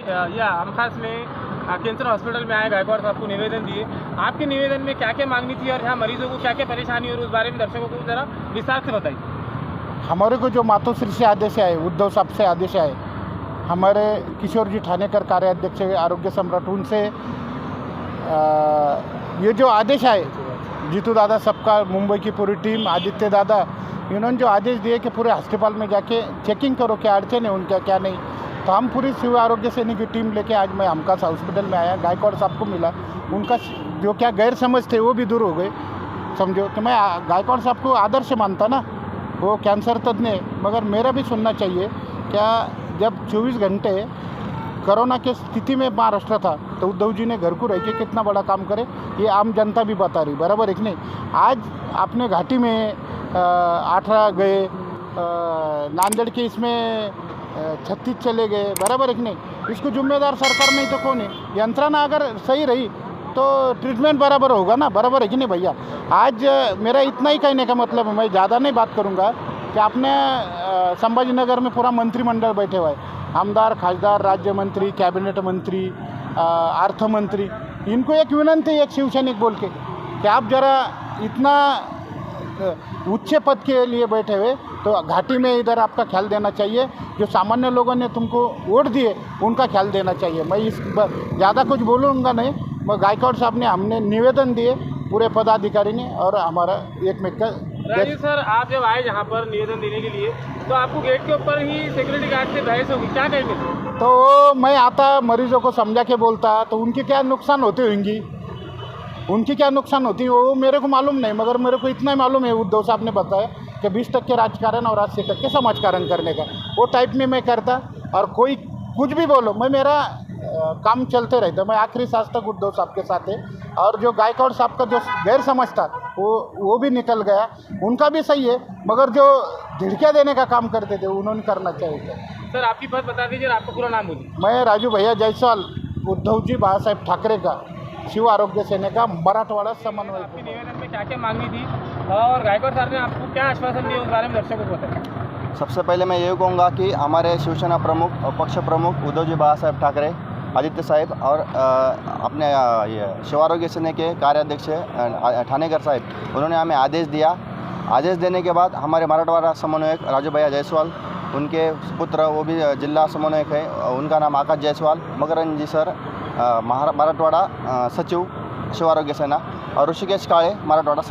ये आम खास में कैंसर हॉस्पिटल में आए गायकवाड़ साहब को निवेदन दिए। आपके निवेदन में क्या क्या मांगनी थी और यहाँ मरीजों को क्या क्या परेशानी और उस बारे में दर्शकों को ज़रा विस्तार से बताइए। हमारे को जो मातोश्री से आदेश आए, उद्धव साहब से आदेश आए, हमारे किशोर जी ठाणेकर कार्याध्यक्ष आरोग्य सम्राट, उनसे ये जो आदेश आए, जीतू दादा सबका, मुंबई की पूरी टीम, आदित्य दादा, इन्होंने जो आदेश दिए कि पूरे अस्पताल में जाके चेकिंग करो क्या अड़चन है उनका क्या नहीं। तो हम पूरी शिव आरोग्य सेना की टीम लेके आज मैं हमकास हॉस्पिटल में आया, गायकवाड़ साहब को मिला, उनका जो क्या गैर समझ थे वो भी दूर हो गए। समझो कि मैं गायकवाड़ साहब को आदर्श मानता ना, वो कैंसर तज्ञ है, मगर मेरा भी सुनना चाहिए क्या जब 24 घंटे कोरोना के स्थिति में महाराष्ट्र था तो उद्धव जी ने घर को रह के कितना बड़ा काम करे, ये आम जनता भी बता रही, बराबर है कि नहीं। आज आपने घाटी में 18 गए, नांदेड़ के इसमें 36 चले गए, बराबर है कि नहीं। इसको जिम्मेदार सरकार नहीं तो कौन है। यंत्रणा अगर सही रही तो ट्रीटमेंट बराबर होगा ना, बराबर है कि नहीं भैया। आज मेरा इतना ही कहने का मतलब है, मैं ज़्यादा नहीं बात करूँगा कि आपने संभाजीनगर में पूरा मंत्रिमंडल बैठे हुए हैं, आमदार, खासदार, राज्य मंत्री, कैबिनेट मंत्री, अर्थ मंत्री, इनको एक विनंती है, एक शिवसैनिक बोल के कि आप जरा इतना उच्च पद के लिए बैठे हुए तो घाटी में इधर आपका ख्याल देना चाहिए। जो सामान्य लोगों ने तुमको वोट दिए उनका ख्याल देना चाहिए। मैं इस ज़्यादा कुछ बोलूँगा नहीं। मैं गायकवाड़ साहब ने, हमने निवेदन दिए पूरे पदाधिकारी ने, और हमारा एक में का राजू सर, आप जब आए यहाँ पर निवेदन देने के लिए तो आपको गेट के ऊपर ही सिक्योरिटी गार्ड से बहस होगी, क्या कहेंगे? तो मैं आता, मरीजों को समझा के बोलता तो उनकी क्या नुकसान होती होंगी, उनकी क्या नुकसान होती है वो मेरे को मालूम नहीं, मगर मेरे को इतना ही मालूम है, उद्धव साहब ने बताया कि 20% राजकारण और 80% समाजकारण करने का, वो टाइप में मैं करता। और कोई कुछ भी बोलो, मैं मेरा काम चलते रहता। मैं आखिरी सांस तक उद्धव साहब के साथ है। और जो गायकवाड़ साहब का जो गैर समझ था वो भी निकल गया, उनका भी सही है, मगर जो झिड़कियाँ देने का काम करते थे उन्होंने करना चाहिए। सर आपकी बात बता दीजिए, आपका पूरा नाम बोलिए। मैं राजू भैया जायसवाल, उद्धव जी बाला साहेब ठाकरे का शिव आरोग्य सेना का मराठवाड़ा समन्वय। आपके निवेदन में क्या क्या मांगनी थी और गायकवाड़ साहब ने आपको क्या आश्वासन दिया उस बारे में दर्शकों को बताएं। सबसे पहले मैं ये कहूँगा कि हमारे शिवसेना प्रमुख और पक्ष प्रमुख उद्धव जी बाला साहेब ठाकरे, आदित्य साहिब और अपने ये शिव आरोग्य सेना के कार्याध्यक्ष ठाणेकर साहब, उन्होंने हमें आदेश दिया। आदेश देने के बाद हमारे मराठवाड़ा समन्वयक राजू भैया जायसवाल, उनके पुत्र वो भी जिला समन्वयक है, उनका नाम आकाश जायसवाल, मकरंद जी सर मराठवाड़ा सचिव शिव आरोग्य सेना, और ऋषिकेश काळे मराठवाड़ा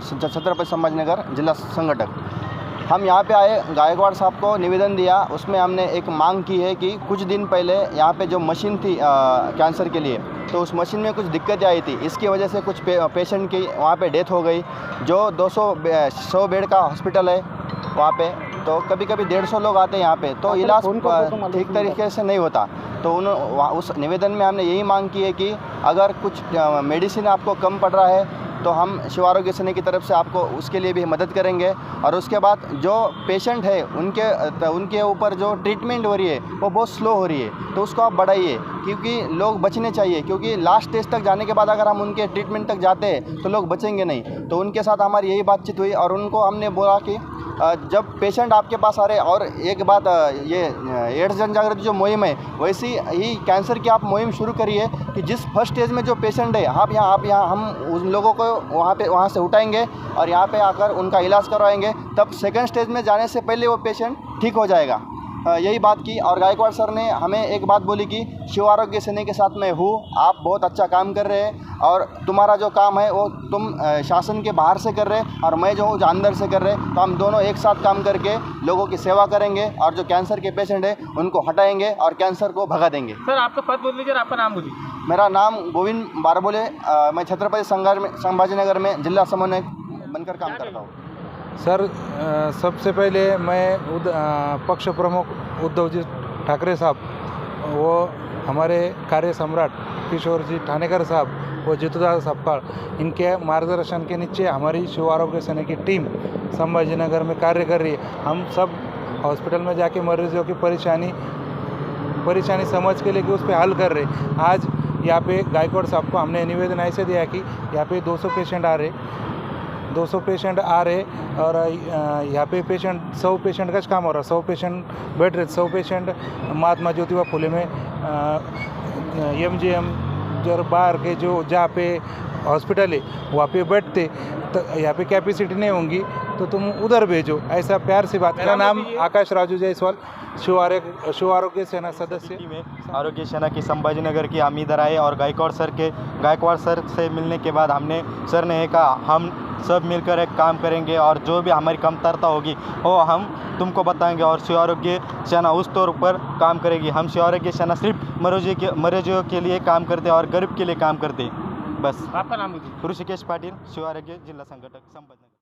छत्रपति संभाजीनगर जिला संगठक। हम यहाँ पे आए, गायकवाड़ साहब को निवेदन दिया, उसमें हमने एक मांग की है कि कुछ दिन पहले यहाँ पे जो मशीन थी कैंसर के लिए, तो उस मशीन में कुछ दिक्कतें आई थी, इसकी वजह से कुछ पेशेंट की वहाँ पे डेथ हो गई। जो 100 बेड का हॉस्पिटल है वहाँ पे, तो कभी कभी 150 लोग आते हैं यहाँ पे, तो इलाज ठीक तरीके से नहीं होता। तो उस निवेदन में हमने यही मांग की है कि अगर कुछ मेडिसिन आपको कम पड़ रहा है तो हम शिव आरोग्य सेना की तरफ से आपको उसके लिए भी मदद करेंगे। और उसके बाद जो पेशेंट है उनके ऊपर जो ट्रीटमेंट हो रही है वो बहुत स्लो हो रही है, तो उसको आप बढ़ाइए, क्योंकि लोग बचने चाहिए। क्योंकि लास्ट स्टेज तक जाने के बाद अगर हम उनके ट्रीटमेंट तक जाते हैं तो लोग बचेंगे नहीं। तो उनके साथ हमारी यही बातचीत हुई और उनको हमने बोला कि जब पेशेंट आपके पास आ रहे, और एक बात, ये एड्स जन जागृति जो मुहिम है, वैसी ही कैंसर की आप मुहिम शुरू करिए कि जिस फर्स्ट स्टेज में जो पेशेंट है आप यहाँ हम उन लोगों को वहाँ से उठाएंगे और यहाँ पे आकर उनका इलाज करवाएंगे, तब सेकंड स्टेज में जाने से पहले वो पेशेंट ठीक हो जाएगा। यही बात की। और गायकवाड़ सर ने हमें एक बात बोली कि शिव आरोग्य सेना के साथ मैं हूँ, आप बहुत अच्छा काम कर रहे हैं और तुम्हारा जो काम है वो तुम शासन के बाहर से कर रहे हैं और मैं जो हूँ जो अंदर से कर रहे हैं, तो हम दोनों एक साथ काम करके लोगों की सेवा करेंगे और जो कैंसर के पेशेंट है उनको हटाएंगे और कैंसर को भगा देंगे। सर आपका पद बोल लीजिए और आपका नाम बोलिए। मेरा नाम गोविंद बारबोले, मैं छत्रपति संभाजीनगर में जिला समन्वयक बनकर काम करता हूँ। सर सबसे पहले मैं पक्ष प्रमुख उद्धव जी ठाकरे साहब, वो हमारे कार्य सम्राट किशोर जी ठाणेकर साहब, वो जीतूदादा सबका, इनके मार्गदर्शन के नीचे हमारी शिव आरोग्य सेना की टीम संभाजीनगर में कार्य कर रही है। हम सब हॉस्पिटल में जाके मरीजों की परेशानी समझ के लेके उस पर हल कर रहे। आज यहाँ पे गायकवाड़ साहब को हमने निवेदन ऐसे दिया कि यहाँ पे 200 पेशेंट आ रहे और यहाँ पे 100 पेशेंट का काम हो रहा है, 100 पेशेंट बैठ रहे, 100 पेशेंट महात्मा ज्योतिबा फुले में MGM जो बाहर के जो जहाँ पे हॉस्पिटल है वहाँ पे बैठते, तो यहाँ पे कैपेसिटी नहीं होंगी तो तुम उधर भेजो, ऐसा प्यार से बात। मेरा नाम आकाश राजू जायसवाल, शिव आरोग्य सेना सदस्य। में आरोग्य सेना की संभाजीनगर की हम इधर आए और गायकवाड़ सर से मिलने के बाद हमने सर ने कहा हम सब मिलकर एक काम करेंगे और जो भी हमारी कमतरता होगी वो हम तुमको बताएंगे और शिव आरोग्य सेना उस तौर पर काम करेगी। हम शिव आरोग्य सेना सिर्फ मरीजों के लिए काम करते हैं और गरीब के लिए काम करते हैं बस। आपका नाम मुझे ऋषिकेश पाटिल, शिव आरोग्य जिला संघटक संभाजीनगर।